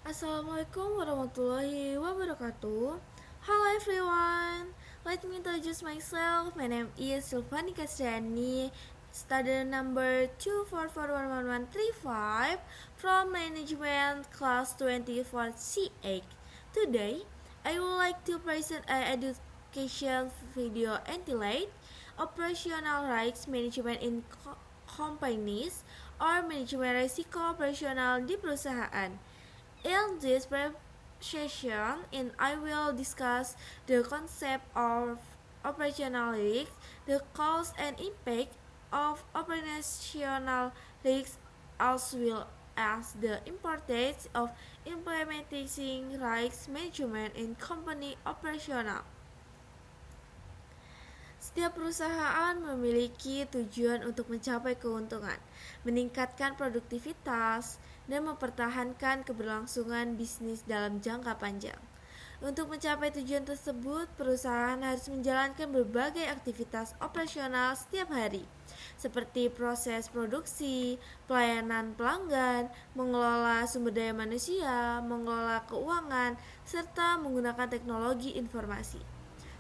Assalamualaikum warahmatullahi wabarakatuh. Hello everyone. Let me introduce myself. My name is Silvani Kasriani, student number 2441135 from Management Class 24 C8. Today, I would like to present an education video entitled Operational Risk Management in Companies or Manajemen Risiko Operasional di Perusahaan. In this brief session, I will discuss the concept of operational risk, the cause and impact of operational risk, as well as the importance of implementing risk management in company operational. Setiap perusahaan memiliki tujuan untuk mencapai keuntungan, meningkatkan produktivitas, dan mempertahankan keberlangsungan bisnis dalam jangka panjang. Untuk mencapai tujuan tersebut, perusahaan harus menjalankan berbagai aktivitas operasional setiap hari, seperti proses produksi, pelayanan pelanggan, mengelola sumber daya manusia, mengelola keuangan, serta menggunakan teknologi informasi.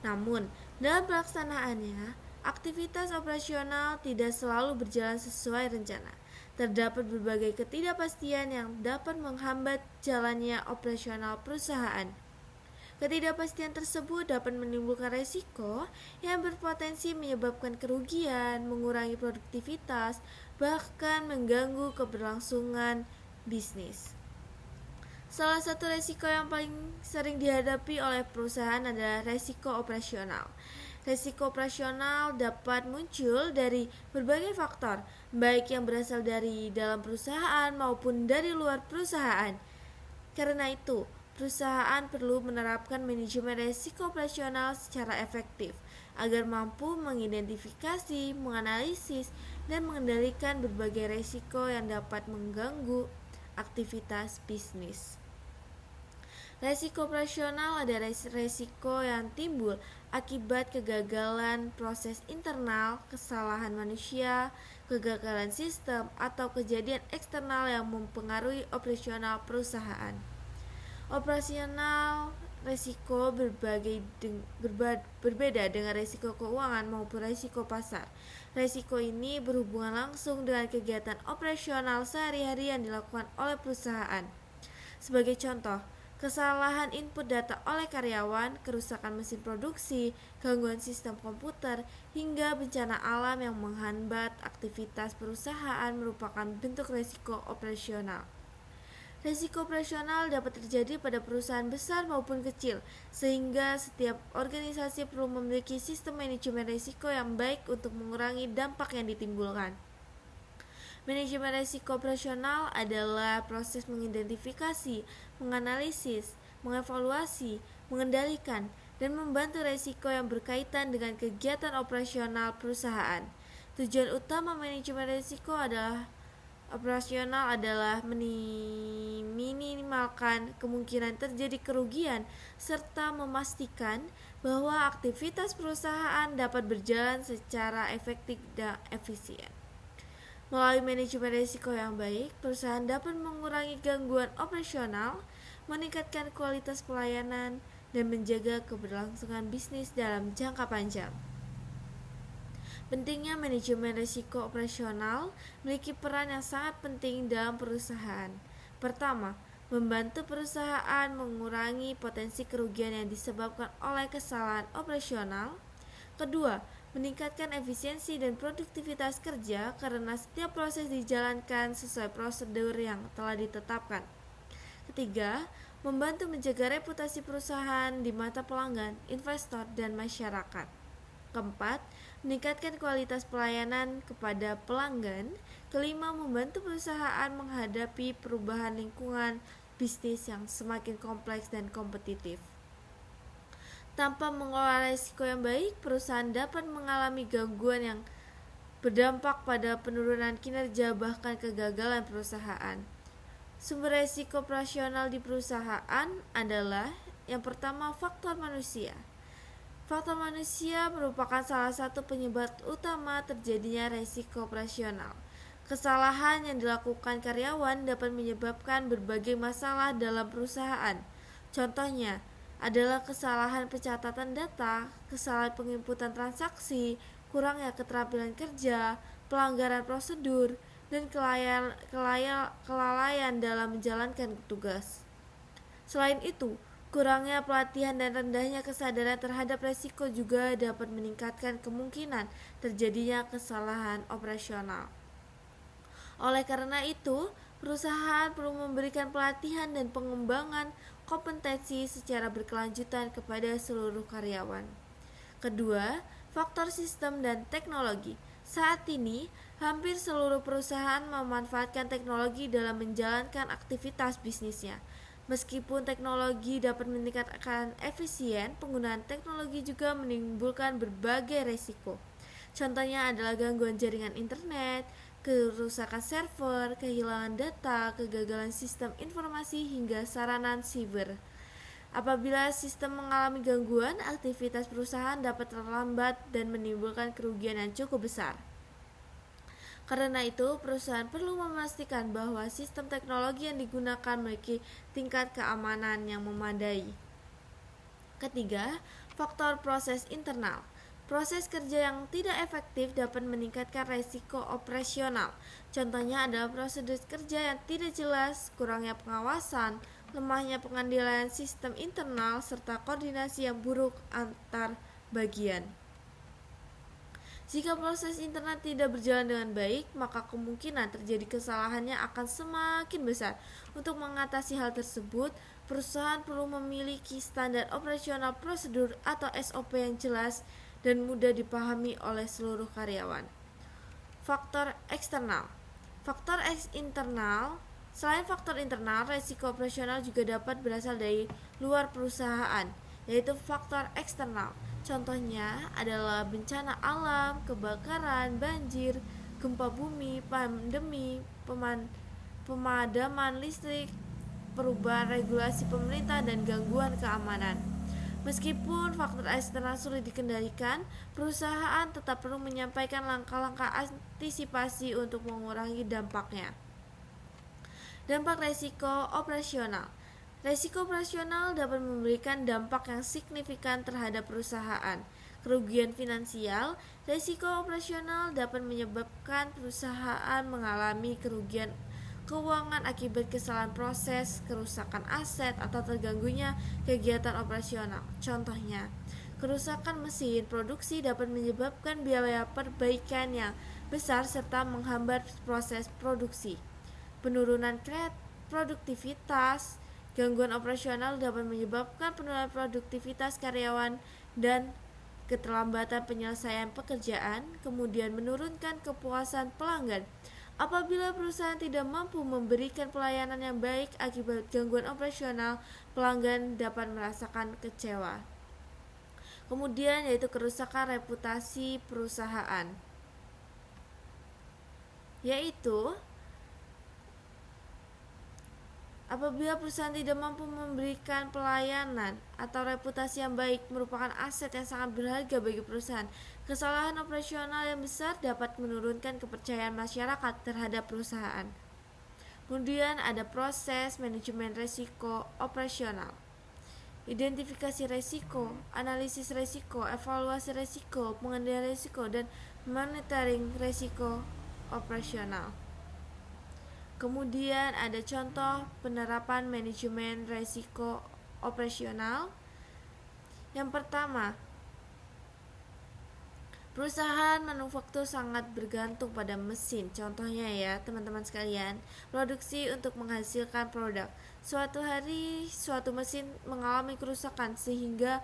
Namun, dalam pelaksanaannya, aktivitas operasional tidak selalu berjalan sesuai rencana. Terdapat berbagai ketidakpastian yang dapat menghambat jalannya operasional perusahaan. Ketidakpastian tersebut dapat menimbulkan resiko yang berpotensi menyebabkan kerugian, mengurangi produktivitas, bahkan mengganggu keberlangsungan bisnis. Salah satu resiko yang paling sering dihadapi oleh perusahaan adalah resiko operasional. Resiko operasional dapat muncul dari berbagai faktor, baik yang berasal dari dalam perusahaan maupun dari luar perusahaan. Karena itu, perusahaan perlu menerapkan manajemen resiko operasional secara efektif agar mampu mengidentifikasi, menganalisis, dan mengendalikan berbagai resiko yang dapat mengganggu aktivitas bisnis. Resiko operasional adalah resiko yang timbul akibat kegagalan proses internal, kesalahan manusia, kegagalan sistem, atau kejadian eksternal yang mempengaruhi operasional perusahaan. Operasional resiko berbeda dengan resiko keuangan maupun resiko pasar. Resiko ini berhubungan langsung dengan kegiatan operasional sehari-hari yang dilakukan oleh perusahaan. Sebagai contoh, kesalahan input data oleh karyawan, kerusakan mesin produksi, gangguan sistem komputer, hingga bencana alam yang menghambat aktivitas perusahaan merupakan bentuk risiko operasional. Risiko operasional dapat terjadi pada perusahaan besar maupun kecil, sehingga setiap organisasi perlu memiliki sistem manajemen risiko yang baik untuk mengurangi dampak yang ditimbulkan. Manajemen risiko operasional adalah proses mengidentifikasi, menganalisis, mengevaluasi, mengendalikan, dan membantu risiko yang berkaitan dengan kegiatan operasional perusahaan. Tujuan utama manajemen risiko operasional adalah meminimalkan kemungkinan terjadi kerugian serta memastikan bahwa aktivitas perusahaan dapat berjalan secara efektif dan efisien. Melalui manajemen risiko yang baik, perusahaan dapat mengurangi gangguan operasional, meningkatkan kualitas pelayanan, dan menjaga keberlangsungan bisnis dalam jangka panjang. Pentingnya manajemen risiko operasional memiliki peran yang sangat penting dalam perusahaan. Pertama, membantu perusahaan mengurangi potensi kerugian yang disebabkan oleh kesalahan operasional. Kedua, meningkatkan efisiensi dan produktivitas kerja karena setiap proses dijalankan sesuai prosedur yang telah ditetapkan. Ketiga, membantu menjaga reputasi perusahaan di mata pelanggan, investor, dan masyarakat. Keempat, meningkatkan kualitas pelayanan kepada pelanggan. Kelima, membantu perusahaan menghadapi perubahan lingkungan bisnis yang semakin kompleks dan kompetitif. Tanpa mengelola risiko yang baik, perusahaan dapat mengalami gangguan yang berdampak pada penurunan kinerja bahkan kegagalan perusahaan. Sumber risiko operasional di perusahaan adalah yang pertama, faktor manusia. Faktor manusia merupakan salah satu penyebab utama terjadinya risiko operasional. Kesalahan yang dilakukan karyawan dapat menyebabkan berbagai masalah dalam perusahaan. Contohnya adalah kesalahan pencatatan data, kesalahan penginputan transaksi, kurangnya keterampilan kerja, pelanggaran prosedur, dan kelalaian dalam menjalankan tugas. Selain itu, kurangnya pelatihan dan rendahnya kesadaran terhadap resiko juga dapat meningkatkan kemungkinan terjadinya kesalahan operasional. Oleh karena itu, perusahaan perlu memberikan pelatihan dan pengembangan kompetensi secara berkelanjutan kepada seluruh karyawan. Kedua, faktor sistem dan teknologi. Saat ini, hampir seluruh perusahaan memanfaatkan teknologi dalam menjalankan aktivitas bisnisnya. Meskipun teknologi dapat meningkatkan efisien, penggunaan teknologi juga menimbulkan berbagai resiko. Contohnya adalah gangguan jaringan internet, kerusakan server, kehilangan data, kegagalan sistem informasi, hingga serangan siber. Apabila sistem mengalami gangguan, aktivitas perusahaan dapat terlambat dan menimbulkan kerugian yang cukup besar. Karena itu, perusahaan perlu memastikan bahwa sistem teknologi yang digunakan memiliki tingkat keamanan yang memadai. Ketiga, faktor proses internal. Proses kerja yang tidak efektif dapat meningkatkan resiko operasional. Contohnya adalah prosedur kerja yang tidak jelas, kurangnya pengawasan, lemahnya pengendalian sistem internal, serta koordinasi yang buruk antar bagian. Jika proses internal tidak berjalan dengan baik, maka kemungkinan terjadi kesalahannya akan semakin besar. Untuk mengatasi hal tersebut, perusahaan perlu memiliki standar operasional prosedur atau SOP yang jelas dan mudah dipahami oleh seluruh karyawan. Faktor eksternal. Internal. Selain faktor internal, resiko operasional juga dapat berasal dari luar perusahaan, yaitu faktor eksternal. Contohnya adalah bencana alam, kebakaran, banjir, gempa bumi, pandemi, pemadaman listrik, perubahan regulasi pemerintah, dan gangguan keamanan. Meskipun faktor eksternal sulit dikendalikan, perusahaan tetap perlu menyampaikan langkah-langkah antisipasi untuk mengurangi dampaknya. Dampak resiko operasional. Resiko operasional dapat memberikan dampak yang signifikan terhadap perusahaan. Kerugian finansial. Resiko operasional dapat menyebabkan perusahaan mengalami kerugian keuangan akibat kesalahan proses, kerusakan aset, atau terganggunya kegiatan operasional. Contohnya, kerusakan mesin produksi dapat menyebabkan biaya perbaikan yang besar serta menghambat proses produksi. Penurunan produktivitas. Gangguan operasional dapat menyebabkan penurunan produktivitas karyawan dan keterlambatan penyelesaian pekerjaan, kemudian menurunkan kepuasan pelanggan. Apabila perusahaan tidak mampu memberikan pelayanan yang baik akibat gangguan operasional, pelanggan dapat merasakan kecewa. Kemudian yaitu kerusakan reputasi perusahaan, yaitu apabila perusahaan tidak mampu memberikan pelayanan atau reputasi yang baik merupakan aset yang sangat berharga bagi perusahaan. Kesalahan operasional yang besar dapat menurunkan kepercayaan masyarakat terhadap perusahaan. Kemudian ada proses manajemen risiko operasional. Identifikasi risiko, analisis risiko, evaluasi risiko, pengendalian risiko, dan monitoring risiko operasional. Kemudian ada contoh penerapan manajemen risiko operasional. Yang pertama, perusahaan manufaktur sangat bergantung pada mesin. Contohnya ya teman-teman sekalian, produksi untuk menghasilkan produk. Suatu hari suatu mesin mengalami kerusakan sehingga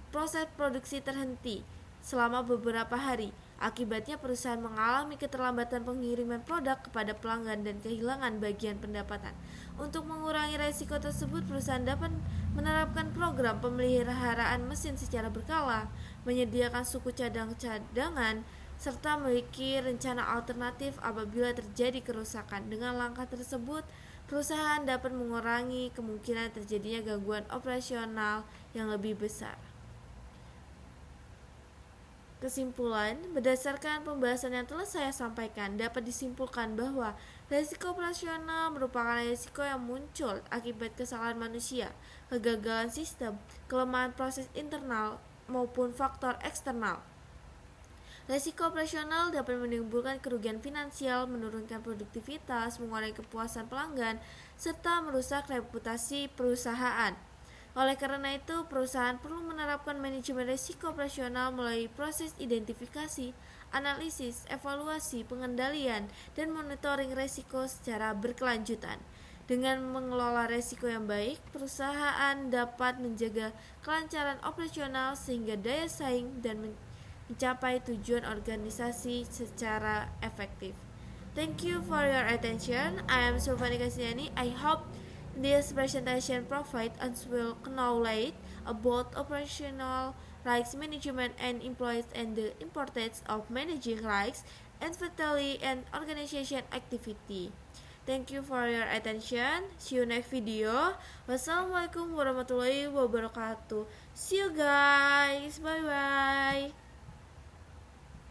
proses produksi terhenti selama beberapa hari. Akibatnya perusahaan mengalami keterlambatan pengiriman produk kepada pelanggan dan kehilangan bagian pendapatan. Untuk mengurangi risiko tersebut, perusahaan dapat menerapkan program pemeliharaan mesin secara berkala, menyediakan suku cadangan, serta memiliki rencana alternatif apabila terjadi kerusakan. Dengan langkah tersebut, perusahaan dapat mengurangi kemungkinan terjadinya gangguan operasional yang lebih besar. Kesimpulan, berdasarkan pembahasan yang telah saya sampaikan, dapat disimpulkan bahwa resiko operasional merupakan resiko yang muncul akibat kesalahan manusia, kegagalan sistem, kelemahan proses internal, maupun faktor eksternal. Resiko operasional dapat menimbulkan kerugian finansial, menurunkan produktivitas, mengurangi kepuasan pelanggan, serta merusak reputasi perusahaan. Oleh karena itu, perusahaan perlu menerapkan manajemen risiko operasional melalui proses identifikasi, analisis, evaluasi, pengendalian, dan monitoring risiko secara berkelanjutan. Dengan mengelola risiko yang baik, perusahaan dapat menjaga kelancaran operasional sehingga daya saing dan mencapai tujuan organisasi secara efektif. Thank you for your attention. I am Sulfani Kasiani. I hope this presentation provides us with knowledge about operational risk management and employees and the importance of managing risks effectively and organization activity. Thank you for your attention. See you next video. Wassalamualaikum warahmatullahi wabarakatuh. See you guys. Bye bye.